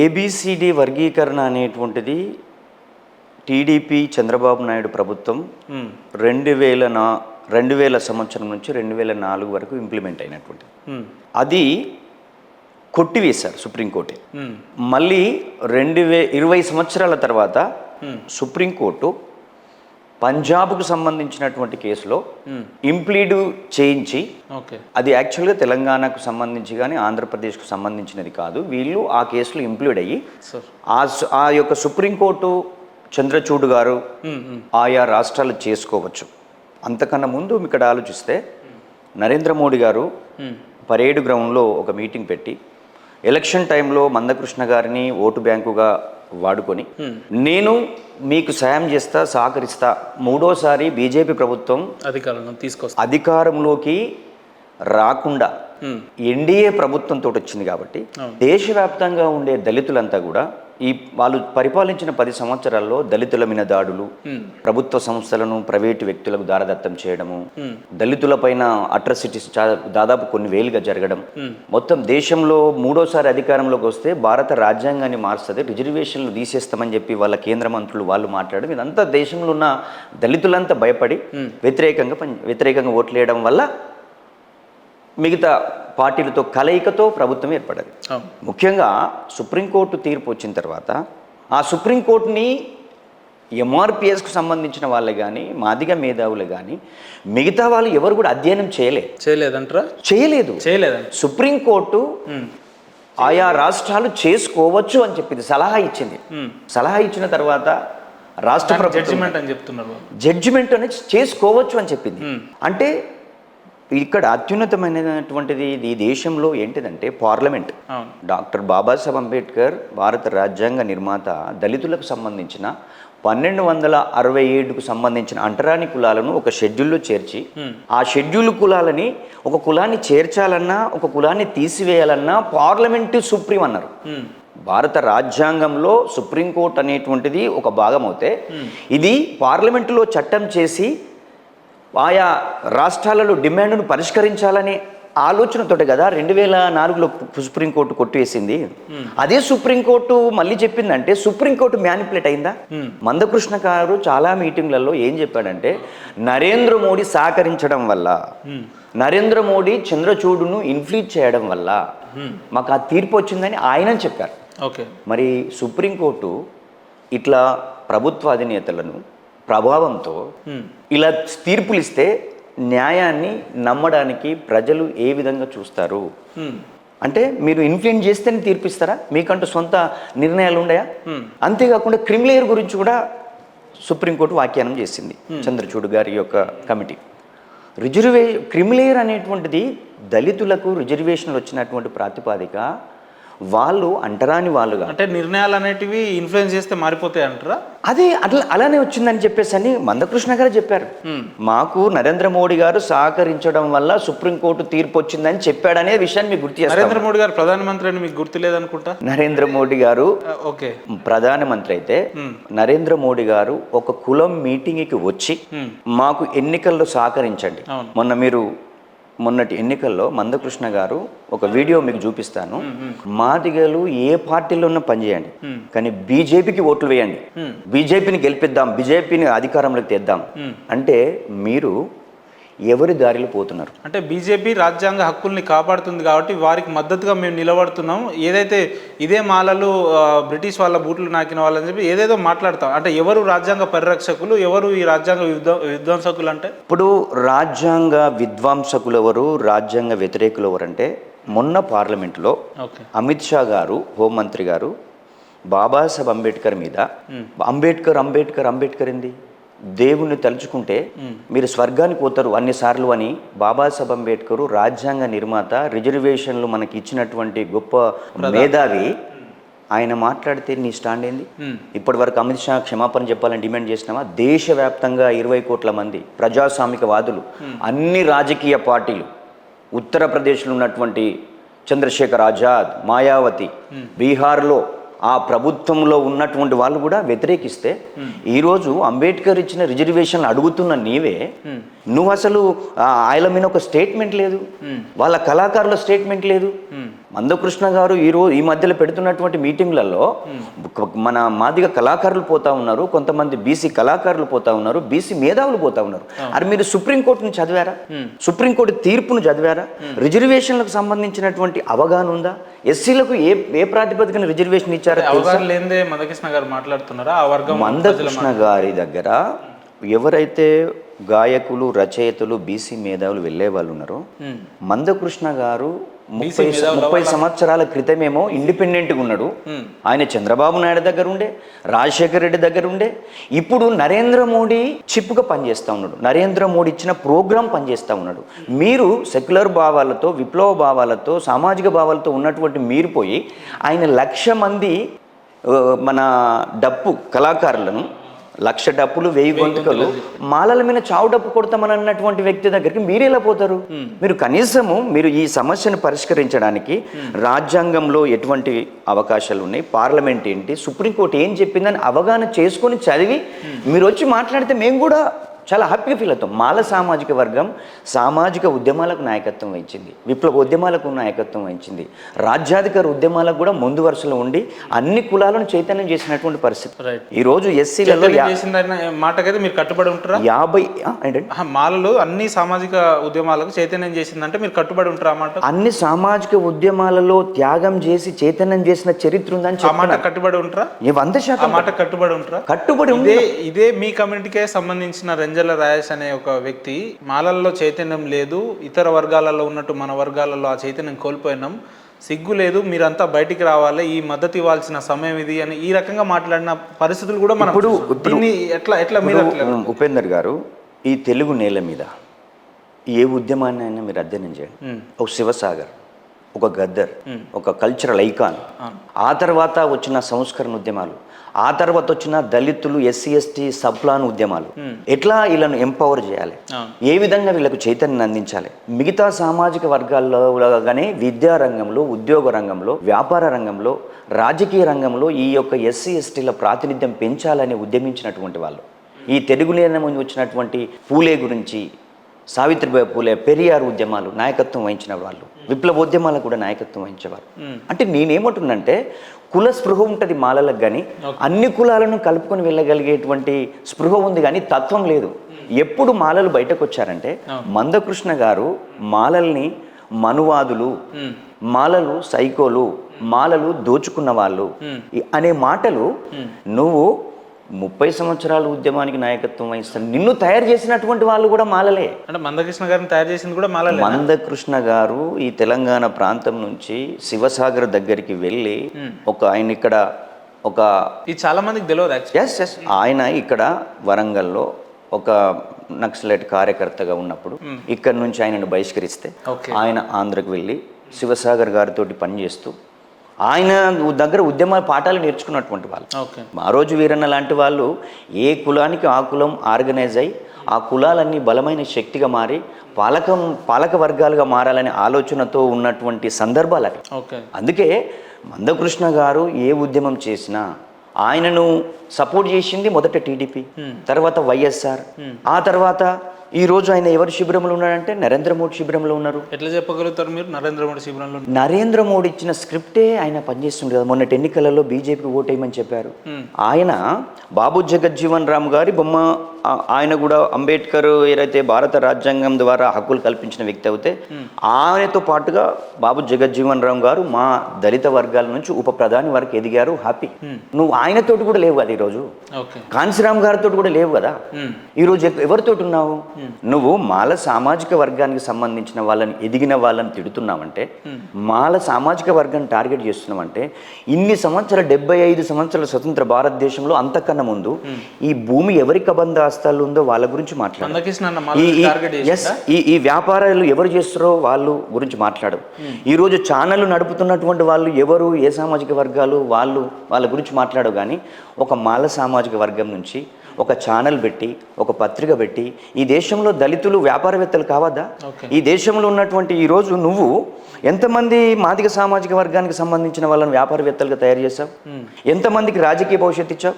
A B C D వర్గీకరణ అనేటువంటిది TDP Chandrababu Naidu ప్రభుత్వం 2000 సంవత్సరం నుంచి 2004 వరకు ఇంప్లిమెంట్ అయినటువంటిది. అది కొట్టివేశారు సుప్రీంకోర్టు. మళ్ళీ 20 సంవత్సరాల తర్వాత సుప్రీంకోర్టు పంజాబ్కు సంబంధించినటువంటి కేసులో ఇంప్లీడ్ చేయించి, అది యాక్చువల్గా తెలంగాణకు సంబంధించి కానీ ఆంధ్రప్రదేశ్కు సంబంధించినది కాదు, వీళ్ళు ఆ కేసులో ఇంప్లీడ్ అయ్యి ఆ యొక్క సుప్రీంకోర్టు చంద్రచూడ్ గారు ఆయా రాష్ట్రాలు చేసుకోవచ్చు. అంతకన్నా ముందు ఇక్కడ ఆలోచిస్తే నరేంద్ర మోడీ గారు పరేడ్ గ్రౌండ్లో ఒక మీటింగ్ పెట్టి ఎలక్షన్ టైంలో మందకృష్ణ గారిని ఓటు బ్యాంకుగా వాడుకొని, నేను మీకు సాయం చేస్తా, సహకరిస్తా, మూడోసారి బీజేపీ ప్రభుత్వం అధికారంలోకి రాకుండా ఎన్డీఏ ప్రభుత్వంతో వచ్చింది కాబట్టి దేశవ్యాప్తంగా ఉండే దళితులంతా కూడా వాళ్ళు పరిపాలించిన 10 సంవత్సరాల్లో దళితుల మీద దాడులు, ప్రభుత్వ సంస్థలను ప్రైవేటు వ్యక్తులకు దారదత్తం చేయడము, దళితుల పైన అట్రాసిటీస్ దాదాపు కొన్ని వేలుగా జరగడం, మొత్తం దేశంలో మూడోసారి అధికారంలోకి వస్తే భారత రాజ్యాంగాన్ని మారుస్తుంది, రిజర్వేషన్లు తీసేస్తామని చెప్పి వాళ్ళ కేంద్ర మంత్రులు వాళ్ళు మాట్లాడడం, ఇదంతా దేశంలో ఉన్న దళితులంతా భయపడి వ్యతిరేకంగా ఓట్లు వేయడం వల్ల మిగతా పార్టీలతో కలయికతో ప్రభుత్వం ఏర్పడింది. ముఖ్యంగా సుప్రీంకోర్టు తీర్పు వచ్చిన తర్వాత ఆ సుప్రీంకోర్టుని ఎంఆర్పిఎస్కు సంబంధించిన వాళ్ళే కానీ, మాదిగ మేధావులు కానీ, మిగతా వాళ్ళు ఎవరు కూడా అధ్యయనం చేయలేదు. సుప్రీంకోర్టు ఆయా రాష్ట్రాలు చేసుకోవచ్చు అని చెప్పింది, సలహా ఇచ్చింది. సలహా ఇచ్చిన తర్వాత రాష్ట్ర ప్రభుత్వం జడ్జిమెంట్ అనేది చేసుకోవచ్చు అని చెప్పింది. అంటే ఇక్కడ అత్యున్నతమైనటువంటిది ఈ దేశంలో ఏంటిదంటే పార్లమెంట్. డాక్టర్ బాబాసాహెబ్ అంబేద్కర్ భారత రాజ్యాంగ నిర్మాత దళితులకు సంబంధించిన 1267కు సంబంధించిన అంటరాని కులాలను ఒక షెడ్యూల్లో చేర్చి, ఆ షెడ్యూల్ కులాలని ఒక కులాన్ని చేర్చాలన్నా ఒక కులాన్ని తీసివేయాలన్నా పార్లమెంటు సుప్రీం అన్నారు. భారత రాజ్యాంగంలో సుప్రీంకోర్టు అనేటువంటిది ఒక భాగం అవుతే, ఇది పార్లమెంటులో చట్టం చేసి ఆయా రాష్ట్రాలలో డిమాండ్ను పరిష్కరించాలనే ఆలోచనతో కదా 2004లో సుప్రీంకోర్టు కొట్టివేసింది. అదే సుప్రీంకోర్టు మళ్ళీ చెప్పిందంటే సుప్రీంకోర్టు మ్యానిపులేట్ అయిందా? మందకృష్ణ గారు చాలా మీటింగ్లలో ఏం చెప్పాడంటే, నరేంద్ర మోడీ సహకరించడం వల్ల, నరేంద్ర మోడీ చంద్రచూడును ఇన్ఫ్లుయెన్స్ చేయడం వల్ల మాకు ఆ తీర్పు వచ్చిందని ఆయన చెప్పారు. మరి సుప్రీంకోర్టు ఇట్లా ప్రభుత్వ అధినేతలను ప్రభావంతో ఇలా తీర్పులు ఇస్తే న్యాయాన్ని నమ్మడానికి ప్రజలు ఏ విధంగా చూస్తారు? అంటే మీరు ఇన్ఫ్లుయెన్స్ చేస్తేనే తీర్పిస్తారా? మీకంటూ సొంత నిర్ణయాలు ఉన్నాయా? అంతేకాకుండా క్రిమిలేయర్ గురించి కూడా సుప్రీంకోర్టు వ్యాఖ్యానం చేసింది, చంద్రచూడ్ గారి యొక్క కమిటీ. క్రిమిలేయర్ అనేటువంటిది దళితులకు రిజర్వేషన్లు వచ్చినటువంటి ప్రాతిపాదిక. వాళ్ళు అంటరాని వాళ్ళుగా, అంటే నిర్ణయాలు అనేటివి ఇన్ఫ్లుయెన్స్ చేస్తే మారిపోతాయి అంటారా? అది అలానే వచ్చిందని చెప్పేసి అని మందకృష్ణ గారు చెప్పారు. మాకు నరేంద్ర మోడీ గారు సహకరించడం వల్ల సుప్రీంకోర్టు తీర్పు వచ్చిందని చెప్పాడనే విషయాన్ని మీకు గుర్తు చేస్తాను. నరేంద్ర మోడీ గారు ప్రధానమంత్రి అని మీకు గుర్తు లేదనుకుంటా. నరేంద్ర మోడీ గారు ప్రధానమంత్రి అయితే నరేంద్ర మోడీ గారు ఒక కులం మీటింగ్కి వచ్చి మాకు ఎన్నికల్లో సహకరించండి. మొన్నటి ఎన్నికల్లో మందకృష్ణ గారు ఒక వీడియో మీకు చూపిస్తాను. మాదిగలు ఏ పార్టీలో ఉన్నా పనిచేయండి, కానీ బీజేపీకి ఓట్లు వేయండి, బీజేపీని గెలిపిద్దాం, బీజేపీని అధికారంలోకి తెద్దాం అంటే మీరు ఎవరి దారిలో పోతున్నారు? అంటే బీజేపీ రాజ్యాంగ హక్కుల్ని కాపాడుతుంది కాబట్టి వారికి మద్దతుగా మేము నిలబడుతున్నాం. ఏదైతే ఇదే మాలలు బ్రిటిష్ వాళ్ళ బూట్లు నాకిన వాళ్ళని చెప్పి ఏదేదో మాట్లాడతాం. అంటే ఎవరు రాజ్యాంగ పరిరక్షకులు, ఎవరు ఈ రాజ్యాంగ విధ్వంసకులు? అంటే ఇప్పుడు రాజ్యాంగ విధ్వంసకులు ఎవరు, రాజ్యాంగ వ్యతిరేకులు ఎవరు అంటే, మొన్న పార్లమెంట్లో అమిత్ షా గారు, హోంమంత్రి గారు బాబాసాహెబ్ అంబేద్కర్ మీద అంబేద్కర్ ఏంది, దేవుణ్ణి తలుచుకుంటే మీరు స్వర్గానికి పోతారు అన్నిసార్లు అని బాబాసాహెబ్ అంబేద్కర్ రాజ్యాంగ నిర్మాత, రిజర్వేషన్లు మనకి ఇచ్చినటువంటి గొప్ప మేధావి, ఆయన మాట్లాడితే నీ స్టాండ్ ఏంది? ఇప్పటి వరకు అమిత్ షా క్షమాపణ చెప్పాలని డిమాండ్ చేసినావా? దేశవ్యాప్తంగా 20 కోట్ల మంది ప్రజాస్వామికవాదులు, అన్ని రాజకీయ పార్టీలు, ఉత్తరప్రదేశ్లో ఉన్నటువంటి చంద్రశేఖర్ ఆజాద్, మాయావతి, బీహార్లో ఆ ప్రభుత్వంలో ఉన్నటువంటి వాళ్ళు కూడా వ్యతిరేకిస్తే, ఈరోజు అంబేద్కర్ ఇచ్చిన రిజర్వేషన్లు అడుగుతున్న నీవే, నువ్వు అసలు ఆయన మీద ఒక స్టేట్మెంట్ లేదు, వాళ్ళ కళాకారుల స్టేట్మెంట్ లేదు, మందకృష్ణ గారు ఈ మధ్యలో పెడుతున్నటువంటి మీటింగ్లలో మన మాదిగ కళాకారులు పోతా ఉన్నారు, కొంతమంది బీసీ కళాకారులు పోతా ఉన్నారు, బీసీ మేధావులు పోతా ఉన్నారు. అది మీరు సుప్రీంకోర్టును చదివారా? సుప్రీంకోర్టు తీర్పును చదివారా? రిజర్వేషన్లకు సంబంధించినటువంటి అవగాహన ఉందా? ఎస్సీలకు ఏ ప్రాతిపదికన రిజర్వేషన్ ఇచ్చారో అవగాహన లేదే మందకృష్ణ గారు మాట్లాడుతున్నారా? ఆ వర్గం మందకృష్ణ గారి దగ్గర ఎవరైతే గాయకులు, రచయితలు, బీసీ మేధావులు వెళ్ళే వాళ్ళు ఉన్నారో, మందకృష్ణ గారు 30 సంవత్సరాల క్రితమేమో ఇండిపెండెంట్గా ఉన్నాడు. ఆయన చంద్రబాబు నాయుడు దగ్గర ఉండే, రాజశేఖర రెడ్డి దగ్గర ఉండే, ఇప్పుడు నరేంద్ర మోడీ చిప్గా పనిచేస్తూ ఉన్నాడు. నరేంద్ర మోడీ ఇచ్చిన ప్రోగ్రాం పనిచేస్తూ ఉన్నాడు. మీరు సెక్యులర్ భావాలతో, విప్లవ భావాలతో, సామాజిక భావాలతో ఉన్నటువంటి మీరు పోయి ఆయన 1,00,000 మంది మన డప్పు కళాకారులను 1,00,000 డప్పులు 1000 గొంతుకలు మాలల మీద చావు డప్పు కొడతామని అన్నటువంటి వ్యక్తి దగ్గరికి మీరు ఎలా పోతారు? మీరు కనీసము మీరు ఈ సమస్యను పరిష్కరించడానికి రాజ్యాంగంలో ఎటువంటి అవకాశాలు ఉన్నాయి, పార్లమెంట్ ఏంటి, సుప్రీంకోర్టు ఏం చెప్పిందని అవగాహన చేసుకొని చదివి మీరు వచ్చి మాట్లాడితే మేము కూడా చాలా హ్యాపీగా ఫీల్ అవుతాం. మాల సామాజిక వర్గం సామాజిక ఉద్యమాలకు నాయకత్వం వహించింది, విప్లవ ఉద్యమాలకు నాయకత్వం వహించింది, రాజ్యాధికార ఉద్యమాలకు కూడా ముందు వరుసలో ఉండి అన్ని కులాలను చైతన్యం చేసినటువంటి పరిస్థితి. ఈ రోజు ఎస్సీలలో మాటకైతే మీరు కట్టుబడి ఉంటారా? 50 మాలలు అన్ని సామాజిక ఉద్యమాలకు చైతన్యం చేసిందంటే మీరు కట్టుబడి ఉంటారా మాట? అన్ని సామాజిక ఉద్యమాలలో త్యాగం చేసి చైతన్యం చేసిన చరిత్ర ఉందని మాట కట్టుబడి ఉంటారా? 100% మాట కట్టుబడి ఉంటారా? కట్టుబడి. ఇదే మీ కమ్యూనిటీకే సంబంధించిన రంజల రాయేష్ అనే ఒక వ్యక్తి మాలల్లో చైతన్యం లేదు, ఇతర వర్గాలలో ఉన్నట్టు మన వర్గాలలో ఆ చైతన్యం కోల్పోయినాం, సిగ్గు లేదు, మీరంతా బయటికి రావాలి, ఈ మద్దతు ఇవ్వాల్సిన సమయం ఇది అని ఈ రకంగా మాట్లాడిన పరిస్థితులు కూడా మనం ఎట్లా మీరు ఉపేందర్ గారు, ఈ తెలుగు నేల మీద ఏ ఉద్యమాన్ని అయినా మీరు అధ్యయనం చేయండి. ఒక శివసాగర్, ఒక గద్దర్, ఒక కల్చరల్ ఐకాన్, ఆ తర్వాత వచ్చిన సంస్కరణ ఉద్యమాలు, ఆ తర్వాత వచ్చిన దళితులు, ఎస్సీ ఎస్టీ సబ్ప్లాన్ ఉద్యమాలు, ఎట్లా వీళ్ళను ఎంపవర్ చేయాలి, ఏ విధంగా వీళ్ళకు చైతన్యం అందించాలి, మిగతా సామాజిక వర్గాల్లో కానీ విద్యా రంగంలో, ఉద్యోగ రంగంలో, వ్యాపార రంగంలో, రాజకీయ రంగంలో ఈ యొక్క ఎస్సీ ఎస్టీల ప్రాతినిధ్యం పెంచాలని ఉద్యమించినటువంటి వాళ్ళు, ఈ తెలుగు నేల ముందు వచ్చినటువంటి పూలే గురించి, సావిత్రిబాయి పూలే, పెరియార్ ఉద్యమాలు నాయకత్వం వహించిన వాళ్ళు, విప్లవోద్యమాలకు కూడా నాయకత్వం వహించేవారు. అంటే నేనేమంటున్నంటే కుల స్పృహ ఉంటుంది మాలలకు, కానీ అన్ని కులాలను కలుపుకొని వెళ్ళగలిగేటువంటి స్పృహ ఉంది, కానీ తత్వం లేదు. ఎప్పుడు మాలలు బయటకు వచ్చారంటే మందకృష్ణ గారు మాలల్ని మనువాదులు, మాలలు సైకోలు, మాలలు దోచుకున్న వాళ్ళు అనే మాటలు నువ్వు 30 సంవత్సరాల ఉద్యమానికి నాయకత్వం వహిస్తారు, నిన్ను తయారు చేసినటువంటి వాళ్ళు కూడా మాలలే. అంటే మందకృష్ణ గారిని తయారు చేసింది కూడా మాలలే. మందకృష్ణ గారు ఈ తెలంగాణ ప్రాంతం నుంచి శివసాగర్ దగ్గరికి వెళ్ళి ఆయన ఇక్కడ ఇది చాలా మందికి తెలియదు. ఆయన ఇక్కడ వరంగల్లో ఒక నక్సలైట్ కార్యకర్తగా ఉన్నప్పుడు ఇక్కడ నుంచి ఆయనను బహిష్కరిస్తే ఆయన ఆంధ్రకు వెళ్ళి శివసాగర్ గారితో పనిచేస్తూ ఆయన దగ్గర ఉద్యమ పాఠాలు నేర్చుకున్నటువంటి వాళ్ళు. ఆ రోజు వీరన్న లాంటి వాళ్ళు ఏ కులానికి ఆ కులం ఆర్గనైజ్ అయ్యి ఆ కులాలన్నీ బలమైన శక్తిగా మారి పాలక వర్గాలుగా మారాలనే ఆలోచనతో ఉన్నటువంటి సందర్భాలు అవి. అందుకే మందకృష్ణ గారు ఏ ఉద్యమం చేసినా ఆయనను సపోర్ట్ చేసింది మొదట టీడీపీ, తర్వాత వైఎస్ఆర్, ఆ తర్వాత ఈ రోజు ఆయన ఎవరి శిబిరంలో ఉన్నాడంటే నరేంద్ర మోడీ శిబిరంలో ఉన్నారు. ఎట్లా చెప్పగలుగుతారు మీరు నరేంద్ర మోడీ శిబిరంలో? నరేంద్ర మోడీ ఇచ్చిన స్క్రిప్టే ఆయన పనిచేస్తుంది కదా. మొన్నటి ఎన్నికలలో బీజేపీకి ఓటేయమని చెప్పారు. ఆయన బాబు జగజ్జీవన్ రామ్ గారి బొమ్మ, ఆయన కూడా అంబేద్కర్ ఏదైతే భారత రాజ్యాంగం ద్వారా హక్కులు కల్పించిన వ్యక్తి అయితే ఆయనతో పాటుగా బాబు జగజ్జీవన్ రామ్ గారు మా దళిత వర్గాల నుంచి ఉప ప్రధాని వరకు ఎదిగారు. హ్యాపీ. నువ్వు ఆయనతోటి కూడా లేవు కదా ఈరోజు, కాంశీరామ్ గారితో కూడా లేవు కదా ఈరోజు. ఎవరితోటి ఉన్నావు నువ్వు? మాల సామాజిక వర్గానికి సంబంధించిన వాళ్ళని, ఎదిగిన వాళ్ళని తిడుతున్నావంటే, మాల సామాజిక వర్గాన్ని టార్గెట్ చేస్తున్నామంటే, ఇన్ని సంవత్సరాలు 75 సంవత్సరాల స్వతంత్ర భారతదేశంలో అంతకన్నా ముందు ఈ భూమి ఎవరి కబంధాస్తాలు ఉందో వాళ్ళ గురించి మాట్లాడు. ఈ వ్యాపారాలు ఎవరు చేస్తారో వాళ్ళు గురించి మాట్లాడు. ఈరోజు ఛానళ్ళు నడుపుతున్నటువంటి వాళ్ళు ఎవరు, ఏ సామాజిక వర్గాలు, వాళ్ళ గురించి మాట్లాడు. కానీ ఒక మాల సామాజిక వర్గం నుంచి ఒక ఛానల్ పెట్టి, ఒక పత్రిక పెట్టి, ఈ దేశంలో దళితులు వ్యాపారవేత్తలు కావద్దా? ఈ దేశంలో ఉన్నటువంటి ఈరోజు నువ్వు ఎంతమంది మాదిగ సామాజిక వర్గానికి సంబంధించిన వాళ్ళని వ్యాపారవేత్తలుగా తయారు చేశావు? ఎంతమందికి రాజకీయ భవిష్యత్తు ఇచ్చావు?